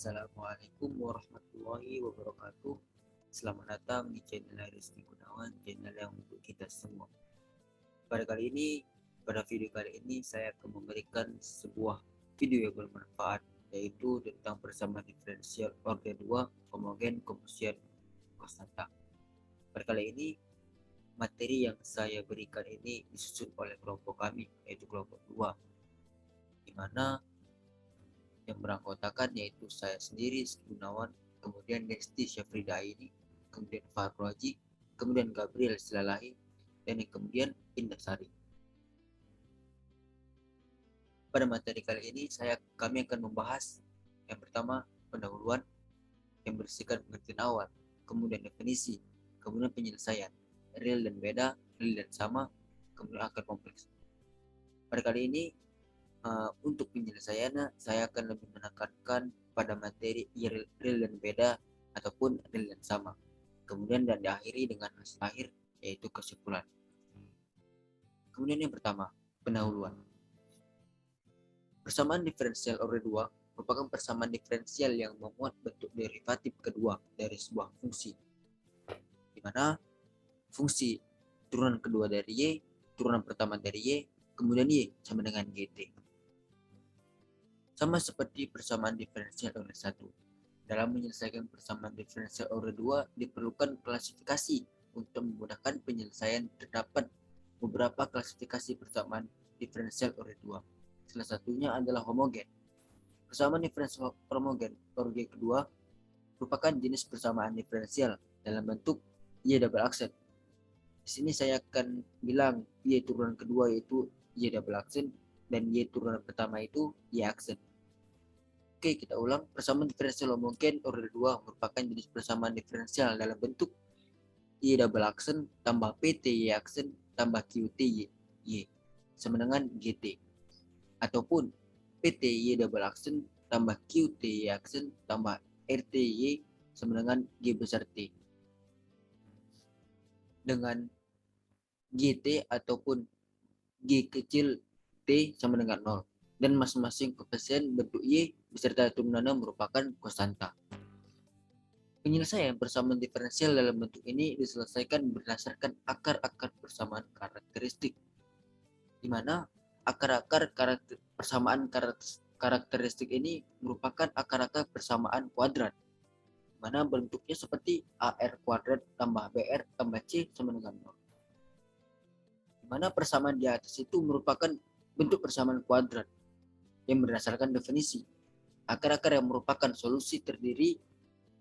Assalamualaikum warahmatullahi wabarakatuh. Selamat datang di channel Rizky Gunawan, channel yang untuk kita semua. Pada video kali ini saya akan memberikan sebuah video yang bermanfaat, yaitu tentang persamaan diferensial order 2 homogen Gaussian konstanta. Pada kali ini materi yang saya berikan ini disusun oleh kelompok kami, yaitu kelompok 2, di mana yang beranggotakan yaitu saya sendiri, Gunawan, kemudian Desti Syafrida ini, kemudian Farro Haji, kemudian Gabriel Silalahi, dan yang kemudian Indasari. Pada materi kali ini kami akan membahas yang pertama pendahuluan yang berisikan pengertian awal, kemudian definisi, kemudian penyelesaian, real dan beda, real dan sama, kemudian akar kompleks. Pada kali ini untuk penyelesaiannya saya akan lebih menekankan pada materi real dan beda ataupun real dan sama. Kemudian dan diakhiri dengan hasil akhir yaitu kesimpulan. Kemudian yang pertama, pendahuluan. Persamaan diferensial order 2 merupakan persamaan diferensial yang memuat bentuk derivatif kedua dari sebuah fungsi, di mana fungsi turunan kedua dari Y, turunan pertama dari Y, kemudian Y sama dengan GT. Sama seperti persamaan diferensial order 1. Dalam menyelesaikan persamaan diferensial order 2 diperlukan klasifikasi. Untuk memudahkan penyelesaian terdapat beberapa klasifikasi persamaan diferensial order 2. Salah satunya adalah homogen. Persamaan diferensial homogen order kedua merupakan jenis persamaan diferensial dalam bentuk Y double accent. Di sini saya akan bilang Y turunan kedua yaitu Y double accent dan Y turunan pertama itu Y accent. Oke, kita ulang. Persamaan diferensial homogen order 2 merupakan jenis persamaan diferensial dalam bentuk Y double accent tambah PT Y accent tambah QT Y sama dengan GT. Ataupun PT Y double accent tambah QT Y accent tambah RT Y sama dengan G besar T. Dengan GT ataupun G kecil T sama dengan 0. Dan masing-masing koefisien bentuk Y beserta turunannya merupakan konstanta. Penyelesaian persamaan diferensial dalam bentuk ini diselesaikan berdasarkan akar-akar persamaan karakteristik, di mana akar-akar persamaan karakteristik ini merupakan akar-akar persamaan kuadrat, di mana bentuknya seperti AR kuadrat tambah BR tambah C sama dengan 0. Di mana persamaan di atas itu merupakan bentuk persamaan kuadrat yang berdasarkan definisi. Akar-akar yang merupakan solusi terdiri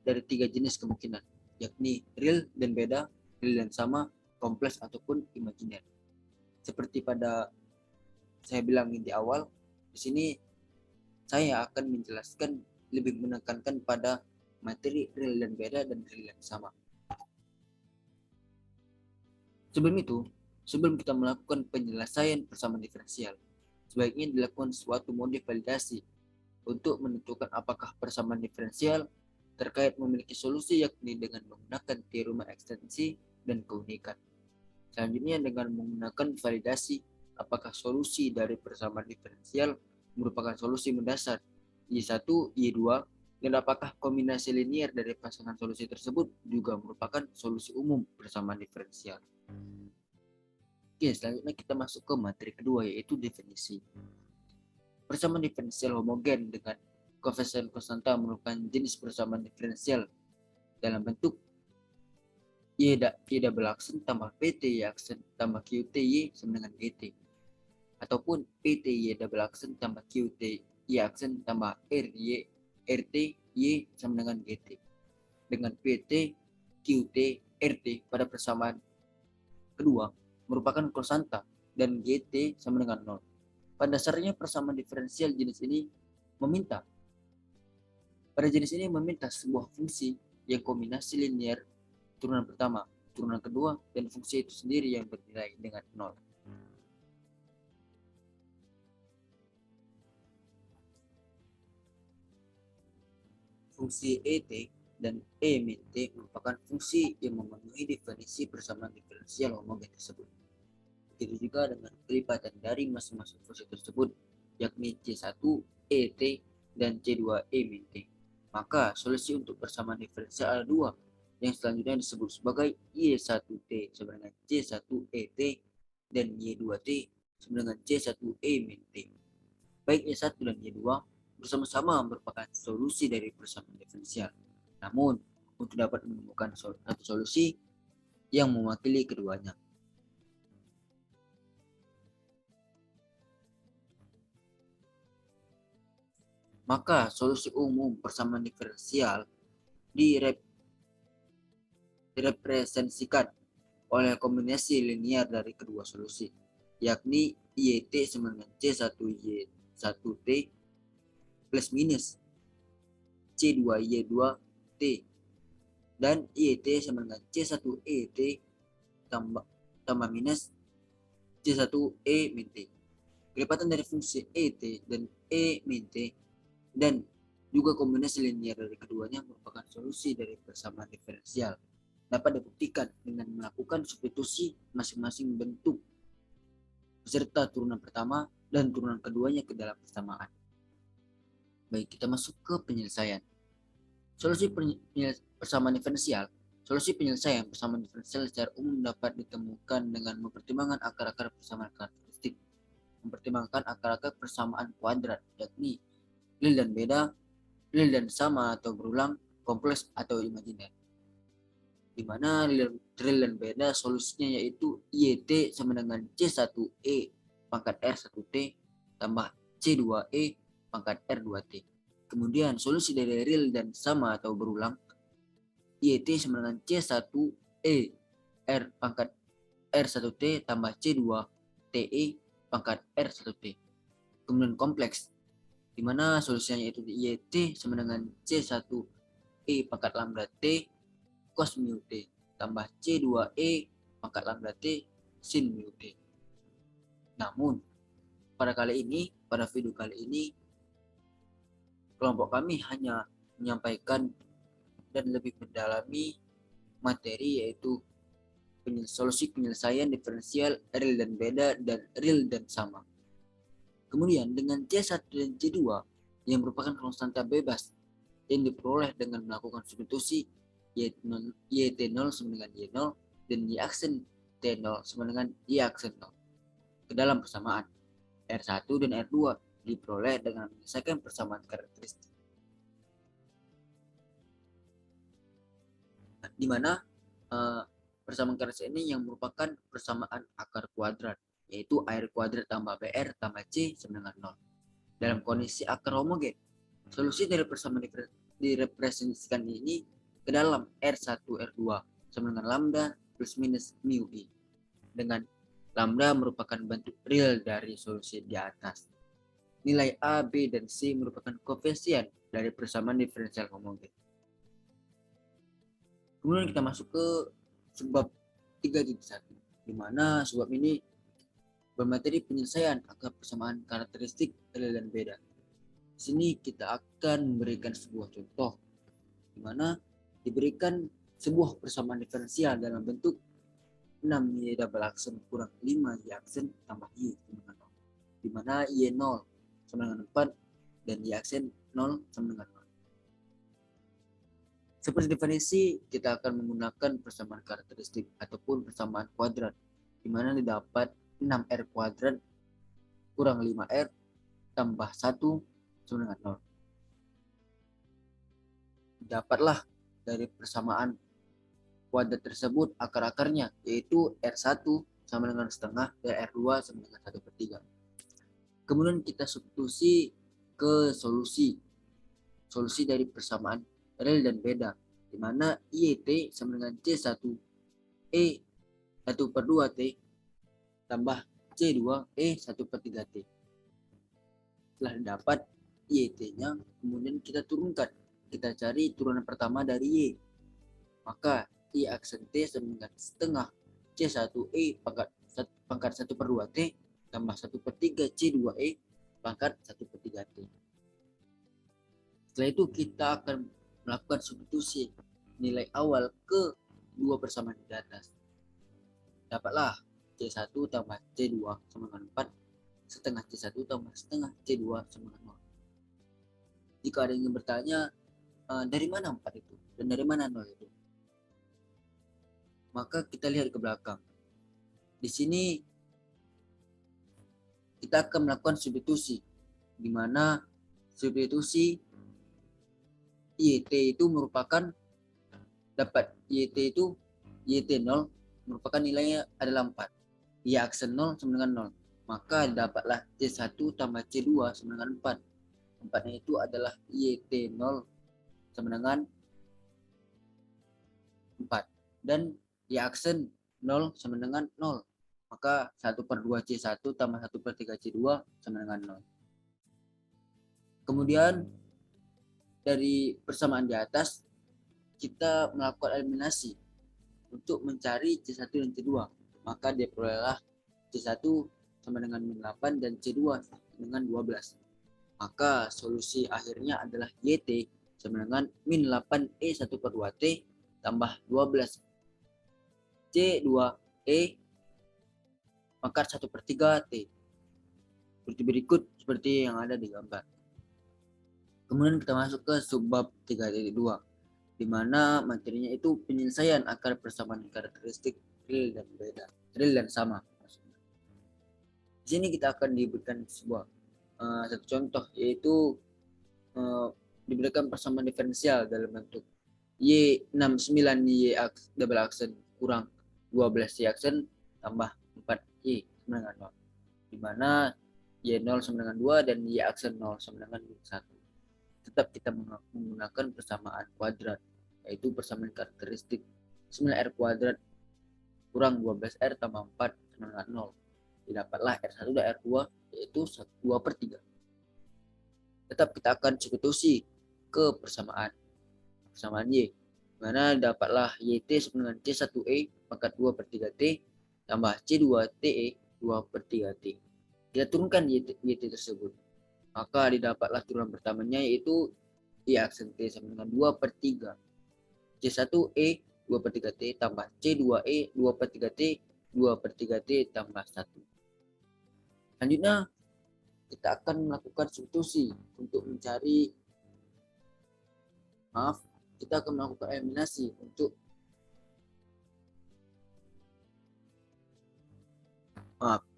dari 3 jenis kemungkinan, yakni real dan beda, real dan sama, kompleks ataupun imajiner. Seperti pada saya bilang di awal, di sini saya akan menjelaskan lebih menekankan pada materi real dan beda dan real dan sama. Sebelum kita melakukan penyelesaian persamaan diferensial, sebaiknya dilakukan suatu mode validasi untuk menentukan apakah persamaan diferensial terkait memiliki solusi, yakni dengan menggunakan teorema ekstensi dan keunikan. Selanjutnya dengan menggunakan validasi apakah solusi dari persamaan diferensial merupakan solusi mendasar Y1, Y2, dan apakah kombinasi linier dari pasangan solusi tersebut juga merupakan solusi umum persamaan diferensial. Oke, selanjutnya kita masuk ke materi kedua, yaitu definisi. Persamaan diferensial homogen dengan koefisien konstanta merupakan jenis persamaan diferensial dalam bentuk Y double accent tambah PT Y accent tambah QT Y sama dengan GT, ataupun PT Y double accent tambah QT Y accent tambah RT Y sama dengan GT, dengan PT QT RT pada persamaan kedua merupakan konstanta dan GT sama dengan 0. Pada dasarnya persamaan diferensial jenis ini meminta sebuah fungsi yang kombinasi linear turunan pertama, turunan kedua, dan fungsi itu sendiri yang bernilai dengan 0. Fungsi ET dan E min T merupakan fungsi yang memenuhi definisi persamaan diferensial homogen tersebut. Begitu juga dengan kelipatan dari masing-masing fungsi tersebut, yakni C1 ET dan C2 E min T. Maka solusi untuk persamaan diferensial ada dua, yang selanjutnya disebut sebagai Y1T sama dengan C1ET dan Y2T sama dengan C1E min T. Baik Y1 dan Y2 bersama-sama merupakan solusi dari persamaan diferensial. Namun, untuk dapat menemukan satu solusi yang mewakili keduanya, maka solusi umum persamaan diferensial direpresentasikan oleh kombinasi linear dari kedua solusi, yakni YT sama dengan C1Y1T plus minus C2Y2T dan YT sama dengan C1ET tambah minus C1E min T. Kelipatan dari fungsi ET dan E min T dan juga kombinasi linear dari keduanya merupakan solusi dari persamaan diferensial. Dapat dibuktikan dengan melakukan substitusi masing-masing bentuk beserta turunan pertama dan turunan keduanya ke dalam persamaan. Baik, kita masuk ke penyelesaian. Persamaan diferensial. Solusi penyelesaian persamaan diferensial secara umum dapat ditemukan dengan mempertimbangkan akar-akar persamaan karakteristik, mempertimbangkan akar-akar persamaan kuadrat, yakni real dan beda, real dan sama atau berulang, kompleks atau imajiner. Di mana real dan beda solusinya yaitu YT sama dengan C1E pangkat R1T tambah C2E pangkat R2T. Kemudian solusi dari real dan sama atau berulang YT sama dengan C1E R pangkat R1T tambah C2TE pangkat R1T. Kemudian kompleks, di mana solusinya yaitu YT sama dengan C1E pangkat lambda T cos mu T tambah C2E pangkat lambda T sin mu T. Namun, pada video kali ini, kelompok kami hanya menyampaikan dan lebih mendalami materi yaitu solusi penyelesaian diferensial real dan beda dan real dan sama. Kemudian dengan C1 dan C2 yang merupakan konstanta bebas yang diperoleh dengan melakukan substitusi YT0 sama dengan Y0 dan Y aksen T0 sama dengan Y aksen 0 ke dalam persamaan. R1 dan R2 diperoleh dengan menyelesaikan persamaan karakteristik, di mana persamaan karakteristik ini yang merupakan persamaan akar kuadrat, yaitu air kuadrat tambah BR tambah C sama dengan 0. Dalam kondisi akar homogen, solusi dari persamaan direpresentasikan ini ke dalam R1 R2 sama dengan lambda plus minus mu I, dengan lambda merupakan bentuk real dari solusi di atas. Nilai A, B, dan C merupakan koefisien dari persamaan diferensial homogen. Kemudian kita masuk ke sebab 3.1, di mana sebab ini bermateri penyelesaian akar persamaan karakteristik real dan beda. Di sini kita akan memberikan sebuah contoh, di mana diberikan sebuah persamaan diferensial dalam bentuk 6Y double aksen kurang 5Y aksen tambah Y sama dengan 0, di mana Y0 sama dengan 4 dan Y aksen 0 sama dengan 0. Seperti definisi, kita akan menggunakan persamaan karakteristik ataupun persamaan kuadrat, di mana didapat 6R kuadrat kurang 5R tambah 1 sama dengan 0. Dapatlah dari persamaan kuadrat tersebut akar-akarnya, yaitu R1 sama dengan setengah dan R2 sama dengan 1/3. Kemudian kita substitusi ke solusi dari persamaan real dan beda, di mana YT sama dengan C1E 1/2T tambah C2E 1/3T. Setelah dapat YT-nya, kemudian kita turunkan. Kita cari turunan pertama dari Y. Maka Y aksen T sama dengan setengah C1E pangkat 1/2T tambah 1/3 C2E pangkat 1/3T. Setelah itu kita akan melakukan substitusi nilai awal ke dua persamaan di atas. Dapatlah C1 tambah C2 sama dengan 4 setengah C1 tambah setengah C2 sama dengan 0. Jika ada yang ingin bertanya, dari mana 4 itu dan dari mana 0 itu. Maka kita lihat ke belakang. Di sini kita akan melakukan substitusi, di mana substitusi YT itu merupakan dapat YT itu YT 0 merupakan nilainya adalah 4. Y aksen 0 sama dengan 0. Maka dapatlah C1 tambah C2 sama dengan 4. 4-nya itu adalah YT 0 sama dengan 4. Dan Y aksen 0 sama dengan 0. Maka 1/2 C1 tambah 1/3 C2 sama dengan 0. Kemudian dari persamaan di atas kita melakukan eliminasi untuk mencari C1 dan C2. Maka diperolehlah C1 sama dengan min 8 dan C2 dengan 12. Maka solusi akhirnya adalah YT sama dengan min 8E 1/2T tambah 12 C2E maka 1/3T. Seperti berikut, seperti yang ada di gambar. Kemudian kita masuk ke subbab 3.2, di mana materinya itu penyelesaian akar persamaan karakteristik real dan beda, real dan sama. Di sini kita akan diberikan sebuah satu contoh, yaitu diberikan persamaan diferensial dalam bentuk Y69 Y double aksen kurang 12 Y aksen tambah 4Y sama dengan 0, di mana Y0 sama dengan 2 dan Y aksen 0 sama dengan 1. Tetap kita menggunakan persamaan kuadrat, yaitu persamaan karakteristik 9R kuadrat kurang 12R tambah 4 sama dengan 0. Didapatlah R1 dan R2 yaitu 2/3. Tetap kita akan substitusi ke persamaan Y, mana dapatlah YT sama dengan C1E pangkat 2/3T tambah C2TE 2/3T. Kita turunkan YT tersebut, maka didapatlah turunan pertamanya yaitu Y aksen T sama dengan 2/3 C1E 2/3T tambah C2E 2/3T 2/3T tambah 1. Selanjutnya kita akan melakukan substitusi untuk mencari kita akan melakukan eliminasi untuk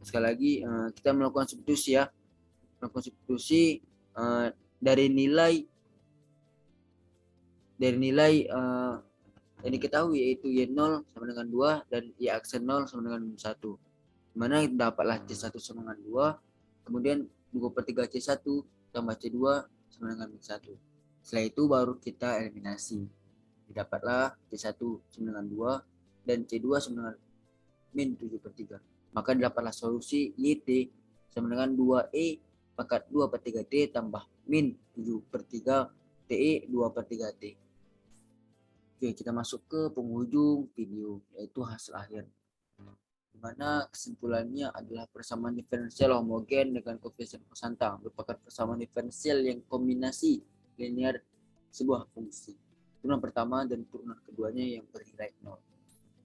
sekali lagi kita melakukan substitusi ya. Melakukan substitusi dari nilai yang diketahui yaitu Y0 sama dengan 2 dan Y aksen 0 sama dengan 1. Dimana dapatlah C1 sama dengan 2, kemudian 2/3 C1 tambah C2 sama dengan 1. Setelah itu baru kita eliminasi. Didapatlah C1 sama dengan 2 dan C2 sama dengan min 7/3. Maka didapatlah solusi YT sama dengan 2E pangkat 2/3T tambah min 7/3 TE 2/3T. Oke, kita masuk ke penghujung video, yaitu hasil akhir, di mana kesimpulannya adalah persamaan diferensial homogen dengan koefisien konstan merupakan persamaan diferensial yang kombinasi linear sebuah fungsi. Turunan pertama dan turunan keduanya yang bernilai 0.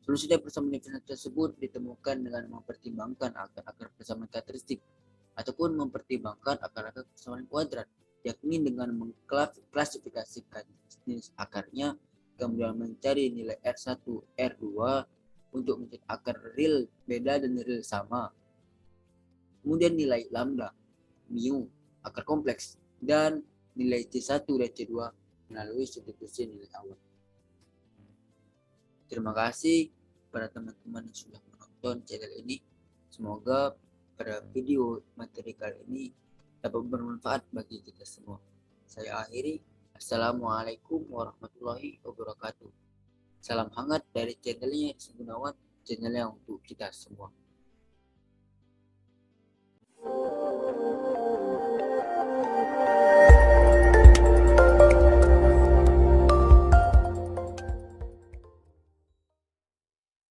Solusi dari persamaan diferensial tersebut ditemukan dengan mempertimbangkan akar-akar persamaan karakteristik ataupun mempertimbangkan akar-akar persamaan kuadrat, yakni dengan mengklasifikasikan jenis akarnya, kemudian mencari nilai R1, R2 untuk mencari akar real beda dan real sama. Kemudian nilai lambda, mu, akar kompleks, dan nilai C1 dan C2 melalui substitusi nilai awal. Terima kasih pada teman-teman yang sudah menonton channel ini. Semoga pada video materi kali ini dapat bermanfaat bagi kita semua. Saya akhiri. Assalamualaikum warahmatullahi wabarakatuh. Salam hangat dari channelnya Gunawan, channelnya untuk kita semua.